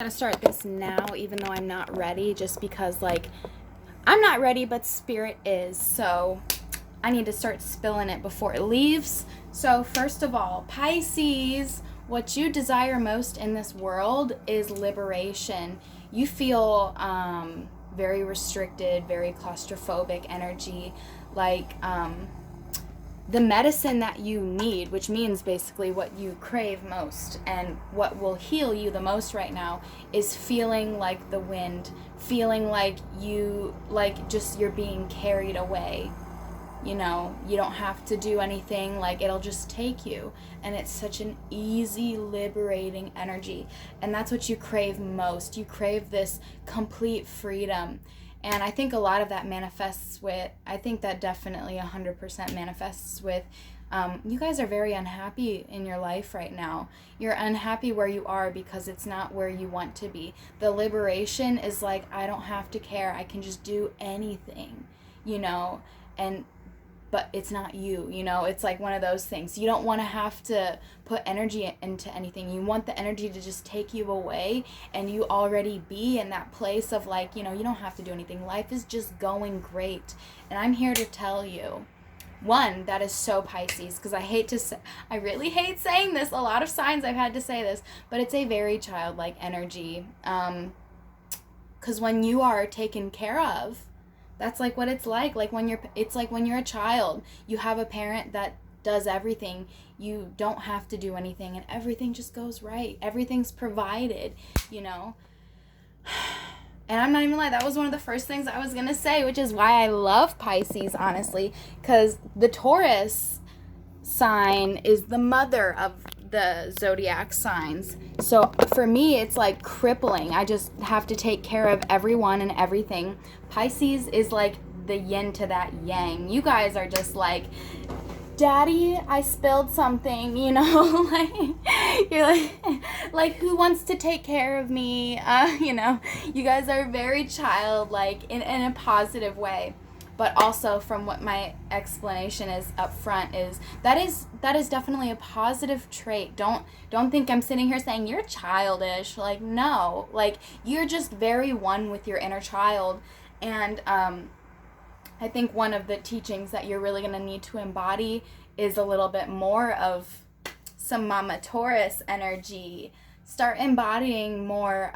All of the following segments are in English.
I'm gonna start this now, even though I'm not ready, just because, like, I'm not ready, but spirit is. So I need to start spilling it before it leaves. So, first of all, Pisces, what you desire most in this world is liberation. You feel very restricted, very claustrophobic energy, like, the medicine that you need, which means basically what you crave most and what will heal you the most right now, is feeling like the wind, feeling like you're being carried away. You know, you don't have to do anything, like it'll just take you. And it's such an easy, liberating energy. And that's what you crave most. You crave this complete freedom. And I think a lot of that manifests with, I think that definitely 100% manifests with, you guys are very unhappy in your life right now. You're unhappy where you are because it's not where you want to be. The liberation is like, I don't have to care. I can just do anything, you know, but it's not you, you know. It's like one of those things. You don't want to have to put energy into anything. You want the energy to just take you away and you already be in that place of, like, you know, you don't have to do anything. Life is just going great. And I'm here to tell you, one, that is so Pisces, because I really hate saying this. A lot of signs I've had to say this, but it's a very childlike energy. Because when you are taken care of, that's like what it's like when you're a child. You have a parent that does everything. You don't have to do anything and everything just goes right. Everything's provided, you know. And I'm not even lying, that was one of the first things I was gonna say, which is why I love Pisces, honestly, because the Taurus sign is the mother of the zodiac signs. So for me, it's like crippling. I just have to take care of everyone and everything. Pisces is like the yin to that yang. You guys are just like, Daddy, I spilled something, you know. Like, you're like who wants to take care of me? You know, you guys are very childlike in a positive way. But also, from what my explanation is up front, is that is definitely a positive trait. Don't think I'm sitting here saying you're childish. Like, no, like, you're just very one with your inner child. And I think one of the teachings that you're really going to need to embody is a little bit more of some Mama Taurus energy. Start embodying more.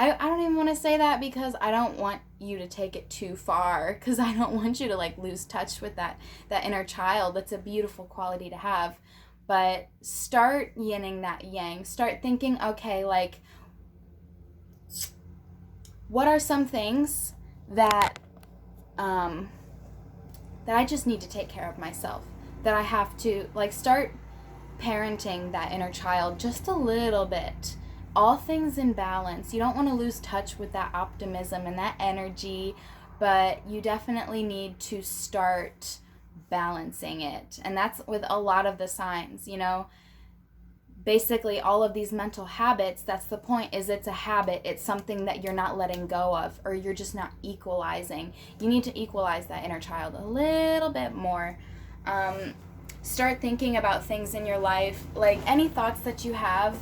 I don't even want to say that because I don't want you to take it too far, because I don't want you to, like, lose touch with that inner child. That's a beautiful quality to have. But start yinning that yang. Start thinking, okay, like, what are some things that that I just need to take care of myself, that I have to, like, start parenting that inner child just a little bit. All things in balance. You don't want to lose touch with that optimism and that energy, but you definitely need to start balancing it. And that's with a lot of the signs, you know. Basically, all of these mental habits, that's the point, is it's a habit. It's something that you're not letting go of, or you're just not equalizing. You need to equalize that inner child a little bit more. Start thinking about things in your life, like any thoughts that you have.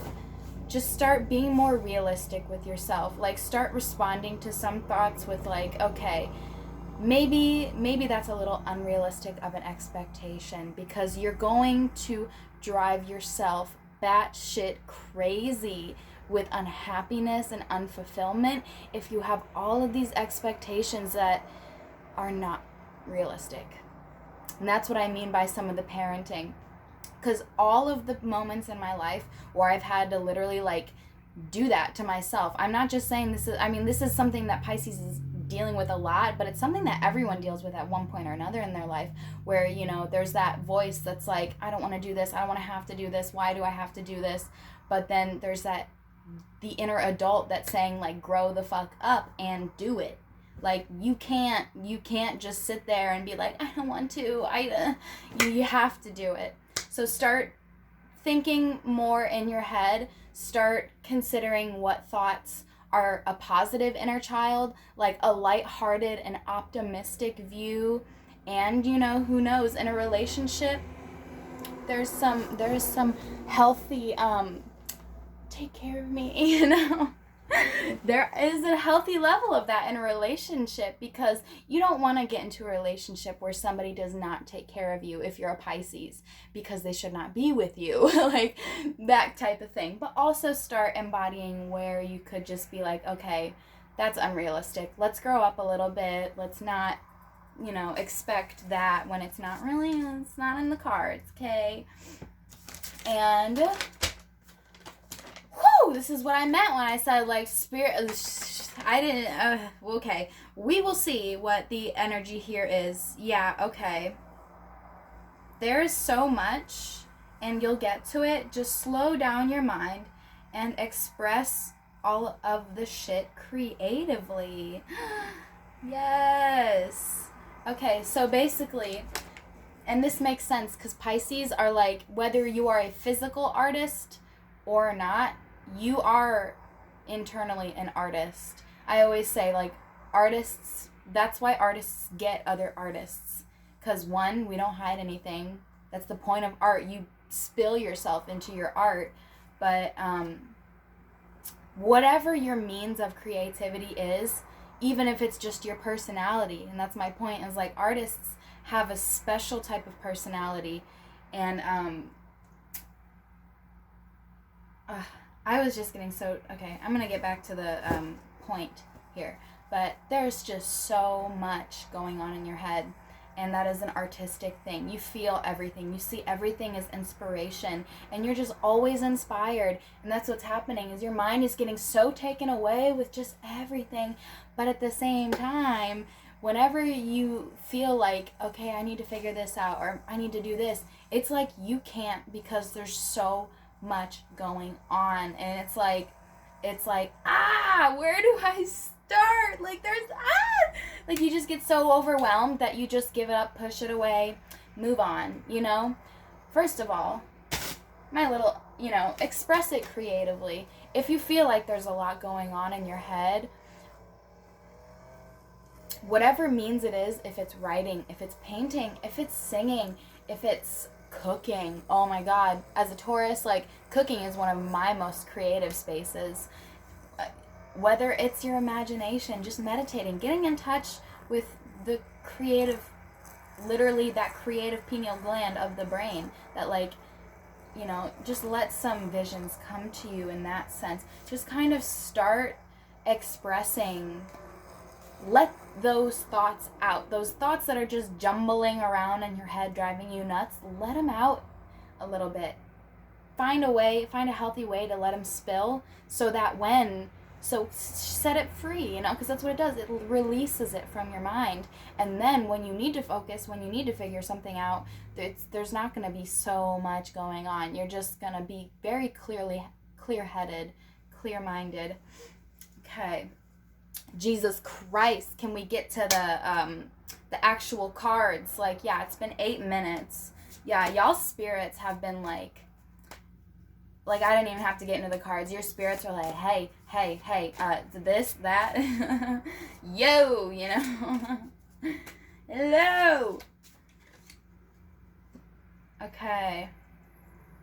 Just start being more realistic with yourself. Like, start responding to some thoughts with, like, okay, maybe that's a little unrealistic of an expectation, because you're going to drive yourself batshit crazy with unhappiness and unfulfillment if you have all of these expectations that are not realistic. And that's what I mean by some of the parenting. Because all of the moments in my life where I've had to literally, like, do that to myself. I'm not just saying this is something that Pisces is dealing with a lot, but it's something that everyone deals with at one point or another in their life, where, you know, there's that voice that's like, I don't want to do this. I don't want to have to do this. Why do I have to do this? But then there's the inner adult that's saying, like, grow the fuck up and do it. Like, you can't just sit there and be like, I don't want to. You have to do it. So start thinking more in your head. Start considering what thoughts are a positive inner child, like a lighthearted and optimistic view. And, you know, who knows, in a relationship, there's some healthy take care of me, you know. There is a healthy level of that in a relationship, because you don't want to get into a relationship where somebody does not take care of you if you're a Pisces, because they should not be with you. Like that type of thing. But also start embodying where you could just be like, okay, that's unrealistic. Let's grow up a little bit. Let's not, you know, expect that when it's not in the cards, okay? And this is what I meant when I said, like, spirit. I didn't. Okay. We will see what the energy here is. Yeah, okay. There is so much, and you'll get to it. Just slow down your mind and express all of the shit creatively. Yes. Okay, so basically, and this makes sense because Pisces are like, whether you are a physical artist or not, you are internally an artist. I always say, like, artists, that's why artists get other artists. Because, one, we don't hide anything. That's the point of art. You spill yourself into your art. But whatever your means of creativity is, even if it's just your personality, and that's my point, is like artists have a special type of personality. And I was just getting so... Okay, I'm going to get back to the point here. But there's just so much going on in your head. And that is an artistic thing. You feel everything. You see everything as inspiration. And you're just always inspired. And that's what's happening, is your mind is getting so taken away with just everything. But at the same time, whenever you feel like, okay, I need to figure this out, or I need to do this, it's like you can't, because there's so much going on. And it's like where do I start? Like like you just get so overwhelmed that you just give it up, push it away, move on, you know. First of all, my little, you know, express it creatively. If you feel like there's a lot going on in your head, whatever means it is, if it's writing, if it's painting, if it's singing, if it's cooking. Oh my God. As a Taurus, like, cooking is one of my most creative spaces. Whether it's your imagination, just meditating, getting in touch with the creative, literally that creative pineal gland of the brain that, like, you know, just let some visions come to you in that sense. Just kind of start expressing. Let those thoughts out. Those thoughts that are just jumbling around in your head, driving you nuts, let them out a little bit. Find a healthy way to let them spill, so that set it free, you know, because that's what it does. It releases it from your mind. And then when you need to focus, when you need to figure something out, there's not going to be so much going on. You're just going to be very clear-headed, clear-minded. Okay. Jesus Christ, can we get to the actual cards? Like, yeah, it's been 8 minutes. Yeah, y'all's spirits have been like I didn't even have to get into the cards. Your spirits are like, hey, this, that, yo, you know. Hello. Okay.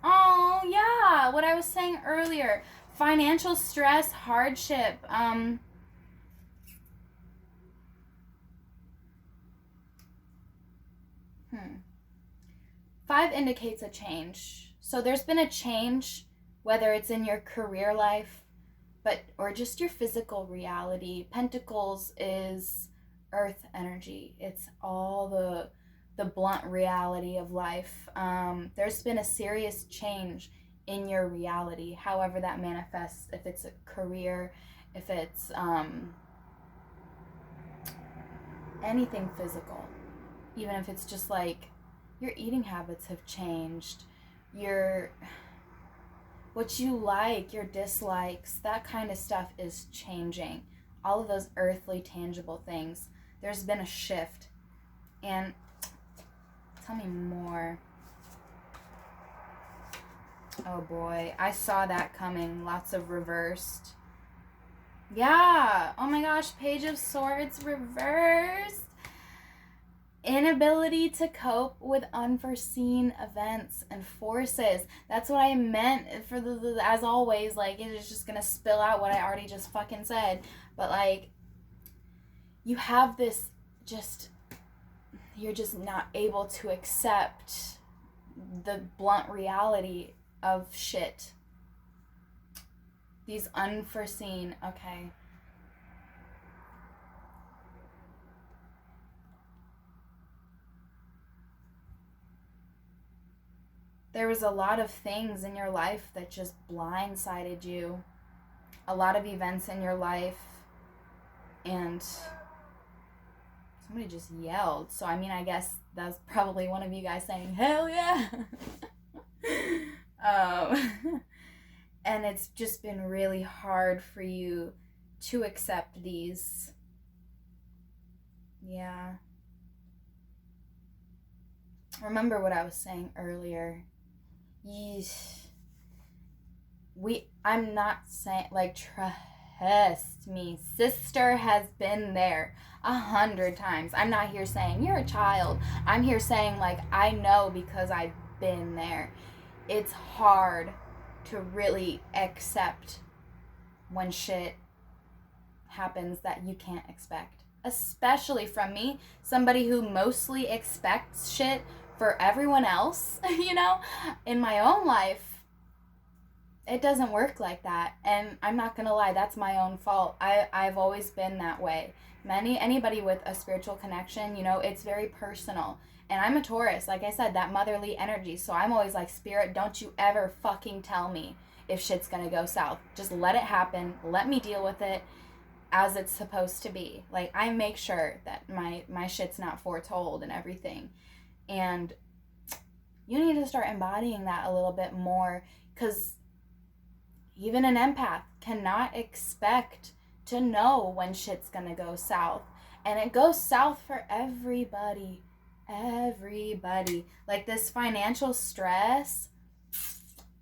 Oh, yeah, what I was saying earlier. Financial stress, hardship, 5 indicates a change. So there's been a change, whether it's in your career life, or just your physical reality. Pentacles is earth energy. It's all the blunt reality of life. There's been a serious change in your reality, however that manifests. If it's a career, if it's anything physical, even if it's just like your eating habits have changed, what you like, your dislikes, that kind of stuff is changing. All of those earthly, tangible things. There's been a shift. And tell me more. Oh boy, I saw that coming. Lots of reversed. Yeah. Oh my gosh, Page of Swords reversed. inability to cope with unforeseen events and forces. That's what I meant for the as always, like, it is just gonna spill out what I already just fucking said. But like, you have this just, you're just not able to accept the blunt reality of shit. These unforeseen, okay. There was a lot of things in your life that just blindsided you. A lot of events in your life. And somebody just yelled. So, I mean, I guess that's probably one of you guys saying, hell yeah. And it's just been really hard for you to accept these. Yeah. Remember what I was saying earlier. I'm not saying, like, trust me, sister has been there 100 times. I'm not here saying you're a child. I'm here saying, like, I know because I've been there. It's hard to really accept when shit happens that you can't expect. Especially from me, somebody who mostly expects shit for everyone else, you know? In my own life, it doesn't work like that. And I'm not gonna lie, that's my own fault. I've always been that way. Anybody with a spiritual connection, you know, it's very personal. And I'm a Taurus, like I said, that motherly energy. So I'm always like, Spirit, don't you ever fucking tell me if shit's gonna go south. Just let it happen. Let me deal with it as it's supposed to be. Like, I make sure that my shit's not foretold and everything. And you need to start embodying that a little bit more, because even an empath cannot expect to know when shit's gonna go south. And it goes south for everybody. Everybody. Like, this financial stress,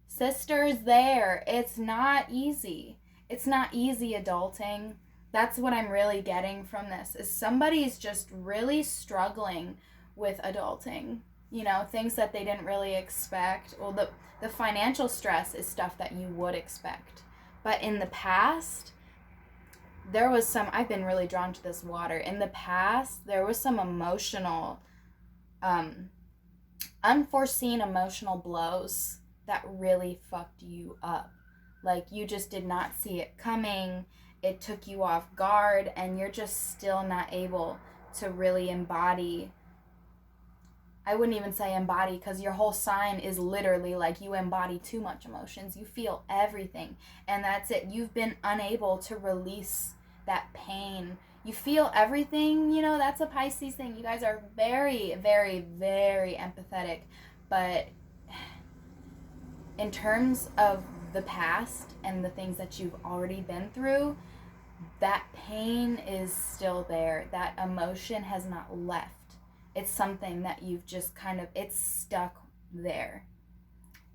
sisters, there. It's not easy. It's not easy adulting. That's what I'm really getting from this, is somebody's just really struggling with adulting. You know, things that they didn't really expect. Well, the financial stress is stuff that you would expect. But in the past, there was some, I've been really drawn to this water. In the past, there was some emotional, unforeseen emotional blows that really fucked you up. Like, you just did not see it coming. It took you off guard, and you're just still not able to really embody. I wouldn't even say embody, because your whole sign is literally like, you embody too much emotions. You feel everything, and that's it. You've been unable to release that pain. You feel everything, you know, that's a Pisces thing. You guys are very, very, very empathetic. But in terms of the past and the things that you've already been through, that pain is still there. That emotion has not left. It's something that you've just kind of, it's stuck there.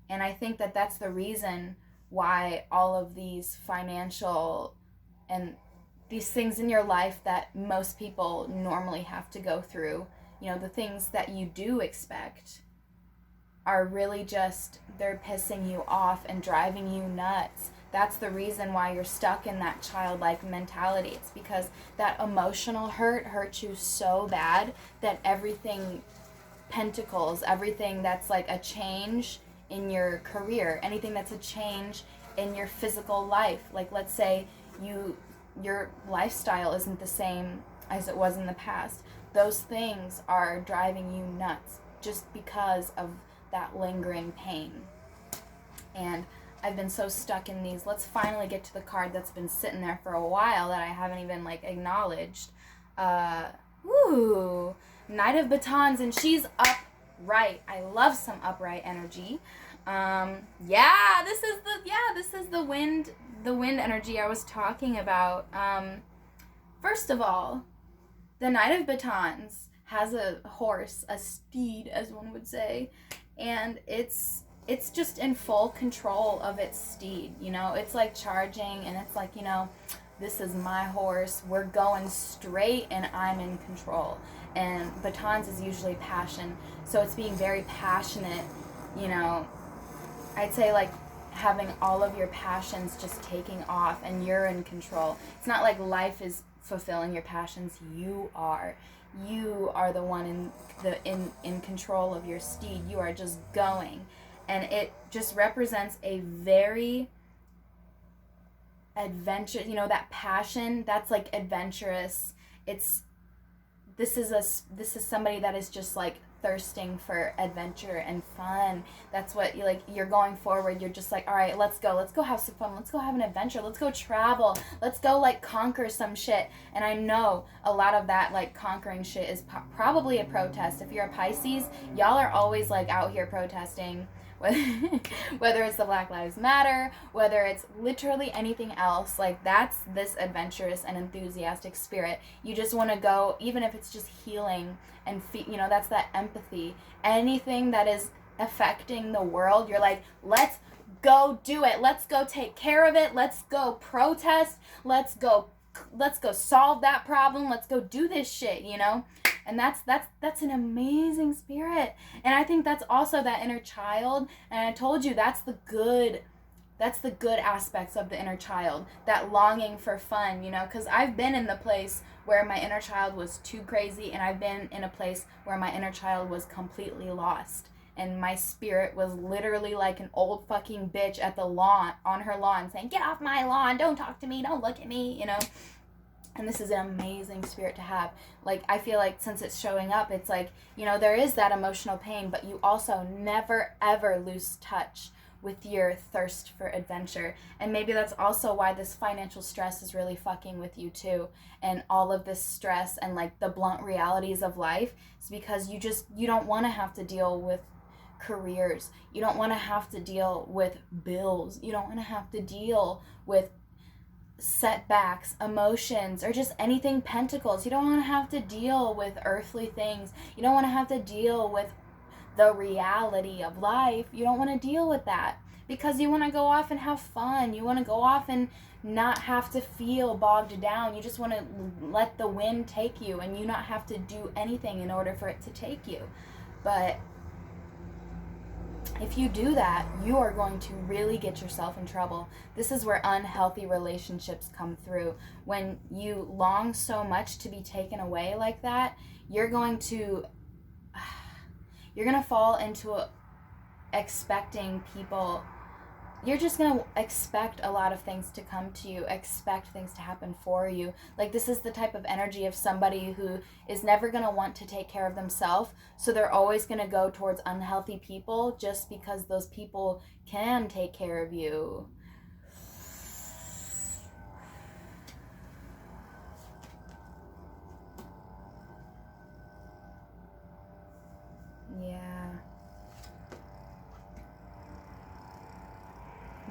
And I think that that's the reason why all of these financial and these things in your life that most people normally have to go through, you know, the things that you do expect, are really just, they're pissing you off and driving you nuts. That's the reason why you're stuck in that childlike mentality. It's because that emotional hurt you so bad that everything pentacles, everything that's like a change in your career, anything that's a change in your physical life. Like, let's say your lifestyle isn't the same as it was in the past. Those things are driving you nuts just because of that lingering pain. And I've been so stuck in these. Let's finally get to the card that's been sitting there for a while that I haven't even like acknowledged. Knight of Batons, and she's upright. I love some upright energy. This is the wind energy I was talking about. First of all, the Knight of Batons has a horse, a steed, as one would say, and it's just in full control of its steed, you know. It's like charging, and it's like, you know, this is my horse, we're going straight and I'm in control. And batons is usually passion, so it's being very passionate, you know. I'd say like having all of your passions just taking off and you're in control. It's not like life is fulfilling your passions. You are the one in control of your steed. You are just going, and it just represents a very adventure, you know, that passion that's like adventurous. This is somebody that is just like thirsting for adventure and fun. That's what you like. You're going forward. You're just like, all right, let's go have some fun, let's go have an adventure, let's go travel, let's go like conquer some shit. And I know a lot of that like conquering shit is probably a protest. If you're a Pisces, y'all are always like out here protesting, whether it's the Black Lives Matter, whether it's literally anything else. Like, that's this adventurous and enthusiastic spirit. You just want to go, even if it's just healing and you know, that's that empathy. Anything that is affecting the world, you're like, let's go do it, let's go take care of it, let's go protest, let's go solve that problem, let's go do this shit, you know. And that's an amazing spirit. And I think that's also that inner child. And I told you that's the good aspects of the inner child, that longing for fun, you know, because I've been in the place where my inner child was too crazy, and I've been in a place where my inner child was completely lost, and my spirit was literally like an old fucking bitch at the lawn, on her lawn, saying, get off my lawn, don't talk to me, don't look at me, you know. And this is an amazing spirit to have. Like, I feel like since it's showing up, it's like, you know, there is that emotional pain, but you also never ever lose touch with your thirst for adventure. And maybe that's also why this financial stress is really fucking with you too. And all of this stress and like the blunt realities of life is because you don't want to have to deal with careers. You don't want to have to deal with bills. You don't want to have to deal with setbacks, emotions, or just anything pentacles. You don't want to have to deal with earthly things. You don't want to have to deal with the reality of life. You don't want to deal with that because you want to go off and have fun. You want to go off and not have to feel bogged down. You just want to let the wind take you and you not have to do anything in order for it to take you. But if you do that, you are going to really get yourself in trouble. This is where unhealthy relationships come through. When you long so much to be taken away like that, you're going to fall into expecting people. You're just going to expect a lot of things to come to you, expect things to happen for you. Like, this is the type of energy of somebody who is never going to want to take care of themselves, so they're always going to go towards unhealthy people just because those people can take care of you. Yeah.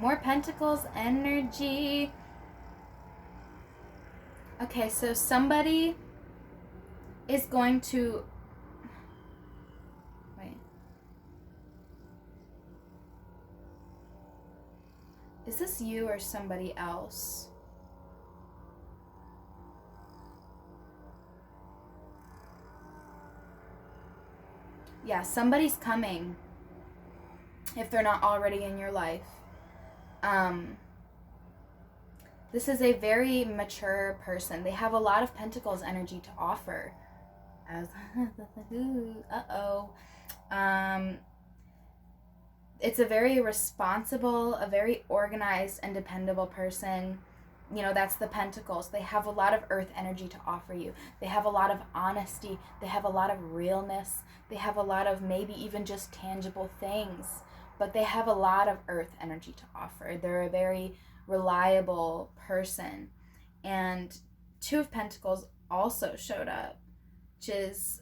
More Pentacles energy. Okay, so somebody is going to... Wait. Is this you or somebody else? Yeah, somebody's coming if they're not already in your life. This is a very mature person. They have a lot of Pentacles energy to offer. It's a very responsible, a very organized and dependable person. You know, that's the Pentacles. They have a lot of earth energy to offer you. They have a lot of honesty. They have a lot of realness. They have a lot of maybe even just tangible things. But they have a lot of earth energy to offer. They're a very reliable person. And Two of Pentacles also showed up, which is,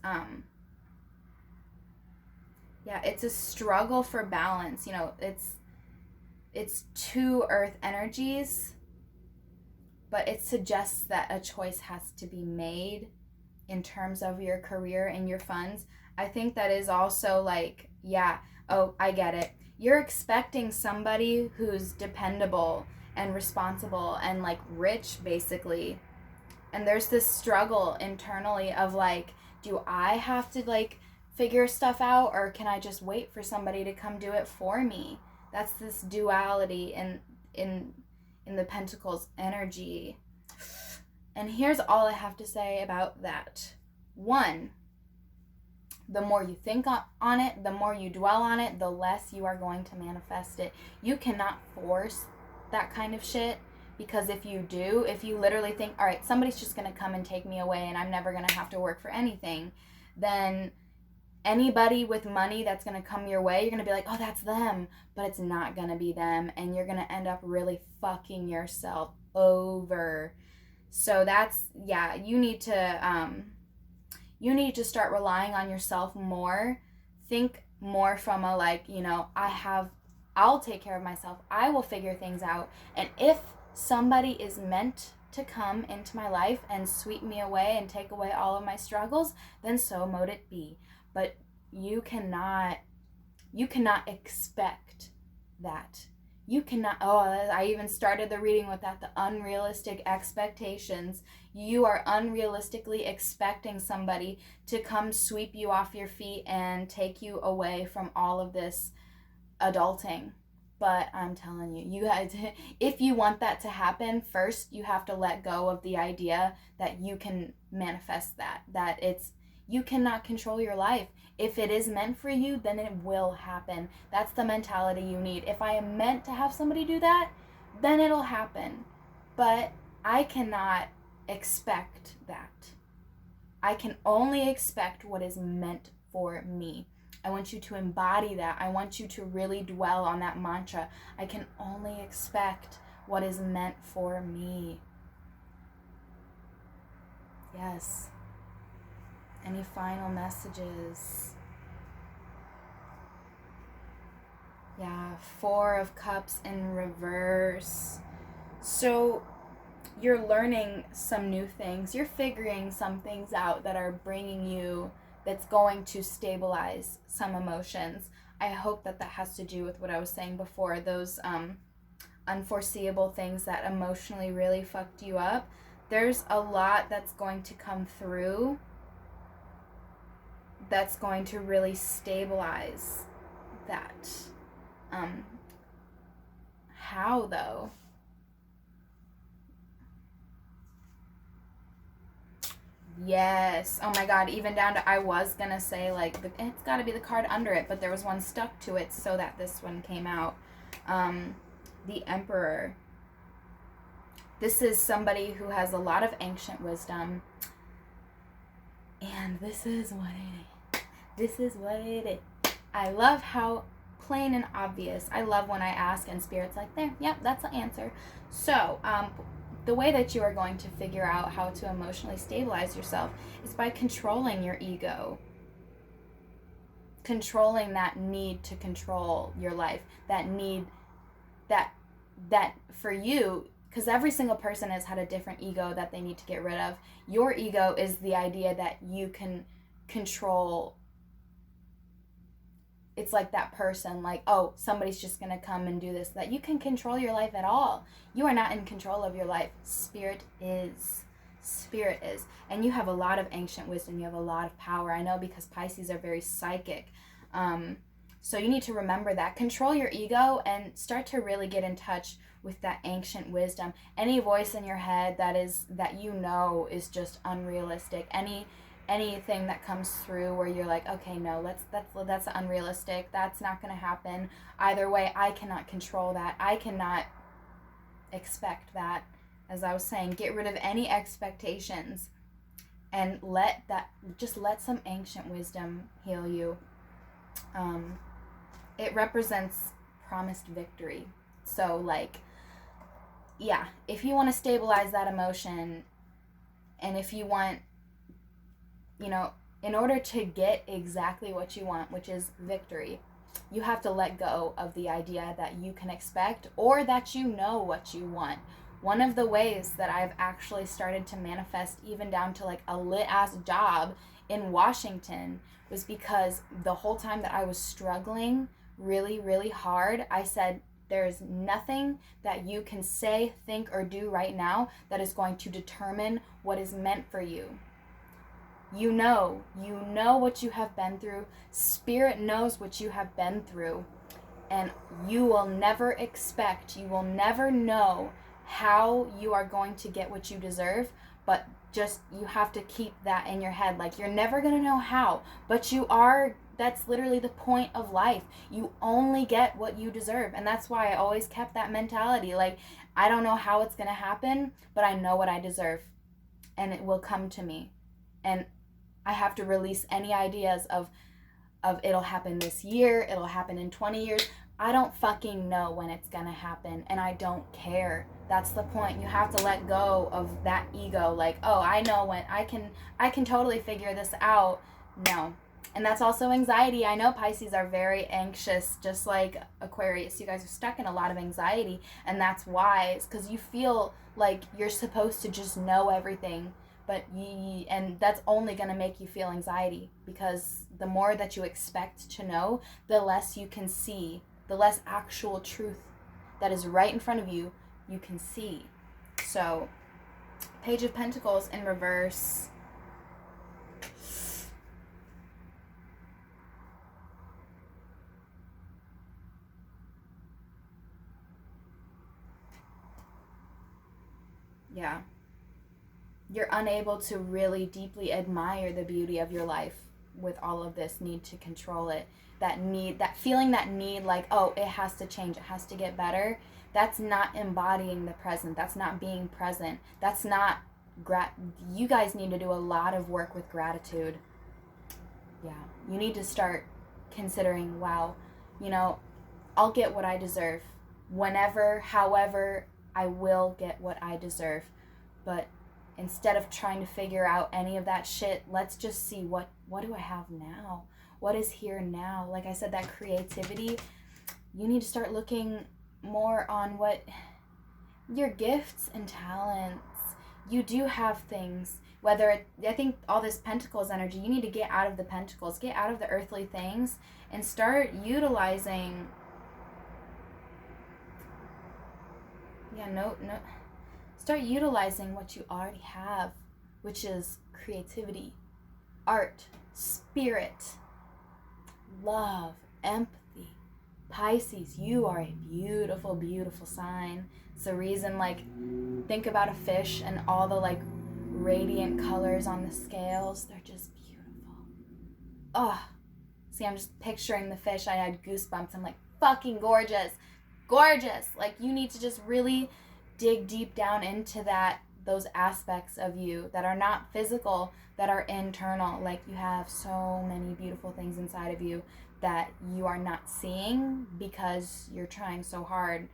yeah, it's a struggle for balance. You know, it's two earth energies, but it suggests that a choice has to be made in terms of your career and your funds. I think that is also like, yeah, oh, I get it. You're expecting somebody who's dependable and responsible and like rich, basically. And there's this struggle internally of like, do I have to like figure stuff out, or can I just wait for somebody to come do it for me? That's this duality in the Pentacles energy. And here's all I have to say about that. One, the more you think on it, the more you dwell on it, the less you are going to manifest it. You cannot force that kind of shit, because if you do, if you literally think, all right, somebody's just going to come and take me away and I'm never going to have to work for anything, then anybody with money that's going to come your way, you're going to be like, oh, that's them, but it's not going to be them, and you're going to end up really fucking yourself over. So that's, yeah, you need to start relying on yourself more. Think more from a like, I'll take care of myself. I will figure things out. And if somebody is meant to come into my life and sweep me away and take away all of my struggles, then so mote it be. But you cannot expect that. You cannot, I even started the reading with that, the unrealistic expectations. You are unrealistically expecting somebody to come sweep you off your feet and take you away from all of this adulting. But I'm telling you, if you want that to happen, first you have to let go of the idea that you can manifest that you cannot control your life. If it is meant for you, then it will happen. That's the mentality you need. If I am meant to have somebody do that, then it'll happen. But I cannot expect that. I can only expect what is meant for me. I want you to embody that. I want you to really dwell on that mantra. I can only expect what is meant for me. Yes. Any final messages? Yeah, 4 of Cups in reverse. So you're learning some new things. You're figuring some things out that are bringing you, that's going to stabilize some emotions. I hope that has to do with what I was saying before, those unforeseeable things that emotionally really fucked you up. There's a lot that's going to come through that's going to really stabilize that. How though? Yes. Oh my god, even down to, I was gonna say like it's gotta be the card under it, but there was one stuck to it so that this one came out. The Emperor. This is somebody who has a lot of ancient wisdom, and this is what it is. I love how plain and obvious. I love when I ask and Spirit's like, there, yep, that's the answer. So, the way that you are going to figure out how to emotionally stabilize yourself is by controlling your ego. Controlling that need to control your life. That need, that for you, because every single person has had a different ego that they need to get rid of. Your ego is the idea that you can control. It's like that person, like, oh, somebody's just going to come and do this. That you can control your life at all. You are not in control of your life. Spirit is. Spirit is. And you have a lot of ancient wisdom. You have a lot of power. I know, because Pisces are very psychic. So you need to remember that. Control your ego and start to really get in touch with that ancient wisdom. Any voice in your head that is just unrealistic. Anything that comes through where you're like, okay, no, that's unrealistic. That's not going to happen. Either way, I cannot control that. I cannot expect that. As I was saying, get rid of any expectations and let some ancient wisdom heal you. It represents promised victory. So like, yeah, if you want to stabilize that emotion, and if you want, in order to get exactly what you want, which is victory, you have to let go of the idea that you can expect or that you know what you want. One of the ways that I've actually started to manifest even down to like a lit-ass job in Washington was because the whole time that I was struggling really, really hard, I said, There's nothing that you can say, think, or do right now that is going to determine what is meant for you. You know what you have been through. Spirit knows what you have been through. And you will never know how you are going to get what you deserve, but just you have to keep that in your head. Like, you're never going to know how, but you are. That's literally the point of life. You only get what you deserve. And that's why I always kept that mentality. Like, I don't know how it's going to happen, but I know what I deserve, and it will come to me. And I have to release any ideas of it'll happen this year, it'll happen in 20 years. I don't fucking know when it's gonna happen, and I don't care. That's the point. You have to let go of that ego. Like, oh, I know when I can totally figure this out. No. And that's also anxiety. I know Pisces are very anxious, just like Aquarius. You guys are stuck in a lot of anxiety, and that's why. It's because you feel like you're supposed to just know everything. And that's only going to make you feel anxiety, because the more that you expect to know, the less you can see, the less actual truth that is right in front of you can see. So, Page of Pentacles in reverse. Yeah. You're unable to really deeply admire the beauty of your life with all of this need to control it. That feeling that need, like, oh, it has to change, it has to get better. That's not embodying the present. That's not being present. That's not you guys need to do a lot of work with gratitude. Yeah. You need to start considering, wow, I'll get what I deserve. Whenever, however, I will get what I deserve. But instead of trying to figure out any of that shit, let's just see what do I have now? What is here now? Like I said, that creativity, you need to start looking more on what your gifts and talents. You do have things, I think all this Pentacles energy, you need to get out of the Pentacles, get out of the earthly things, and start utilizing, start utilizing what you already have, which is creativity, art, spirit, love, empathy. Pisces, you are a beautiful, beautiful sign. It's the reason, like, think about a fish and all the, like, radiant colors on the scales. They're just beautiful. Oh, see, I'm just picturing the fish. I had goosebumps. I'm like, fucking gorgeous. Gorgeous. Like, you need to just really dig deep down into those aspects of you that are not physical, that are internal. Like, you have so many beautiful things inside of you that you are not seeing because you're trying so hard.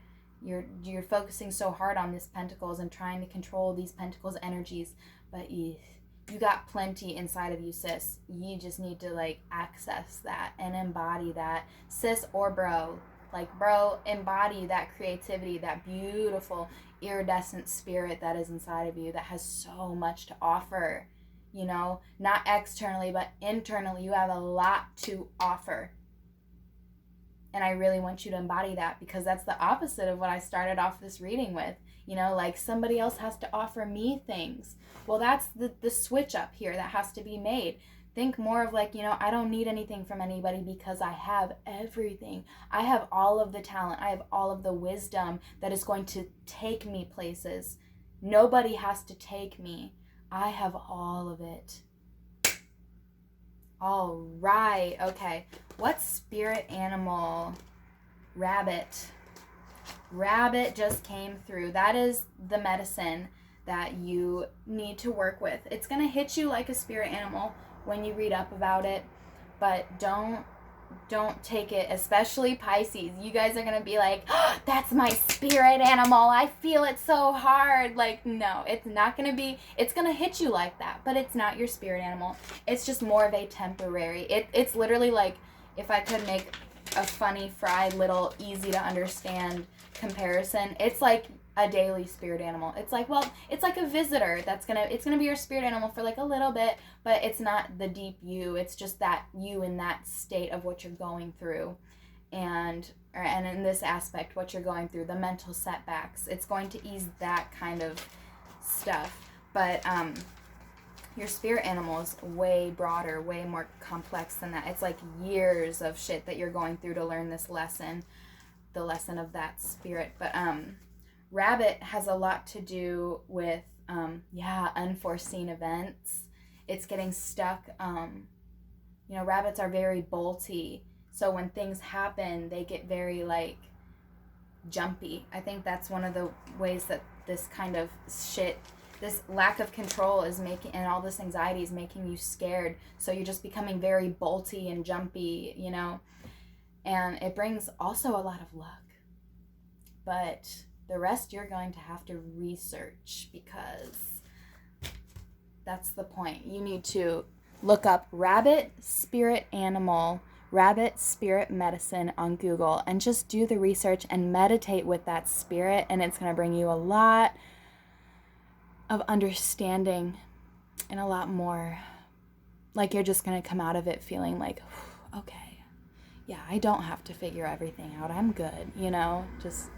You're focusing so hard on this Pentacles and trying to control these Pentacles energies, but you got plenty inside of you, sis. You just need to, like, access that and embody that, sis or bro. Like, bro, embody that creativity, that beautiful iridescent spirit that is inside of you that has so much to offer. Not externally, but internally, you have a lot to offer. And I really want you to embody that, because that's the opposite of what I started off this reading with. Like, somebody else has to offer me things. Well, that's the switch up here that has to be made. Think more of, like, I don't need anything from anybody because I have everything. I have all of the talent. I have all of the wisdom that is going to take me places. Nobody has to take me. I have all of it. All right. Okay. What spirit animal? Rabbit. Rabbit just came through. That is the medicine that you need to work with. It's going to hit you like a spirit animal when you read up about it, but don't take it, especially Pisces. You guys are going to be like, oh, that's my spirit animal. I feel it so hard. Like, no, it's not going to be, it's going to hit you like that, but it's not your spirit animal. It's just more of a temporary. It's literally like, if I could make a funny, fried, little, easy to understand comparison, it's like a daily spirit animal. It's like, well, it's like a visitor it's gonna be your spirit animal for like a little bit, but it's not the deep you. It's just that you in that state of what you're going through. And and in this aspect, what you're going through, the mental setbacks, it's going to ease that kind of stuff. But your spirit animal is way broader, way more complex than that. It's like years of shit that you're going through to learn this lesson, the lesson of that spirit. But rabbit has a lot to do with unforeseen events. It's getting stuck. Rabbits are very bolty, so when things happen, they get very like jumpy. I think that's one of the ways that this kind of shit, this lack of control is making, and all this anxiety is making you scared. So you're just becoming very bolty and jumpy, and it brings also a lot of luck. But the rest you're going to have to research, because that's the point. You need to look up rabbit spirit animal, rabbit spirit medicine on Google, and just do the research and meditate with that spirit, and it's going to bring you a lot of understanding and a lot more, like you're just going to come out of it feeling like, okay, yeah, I don't have to figure everything out. I'm good, just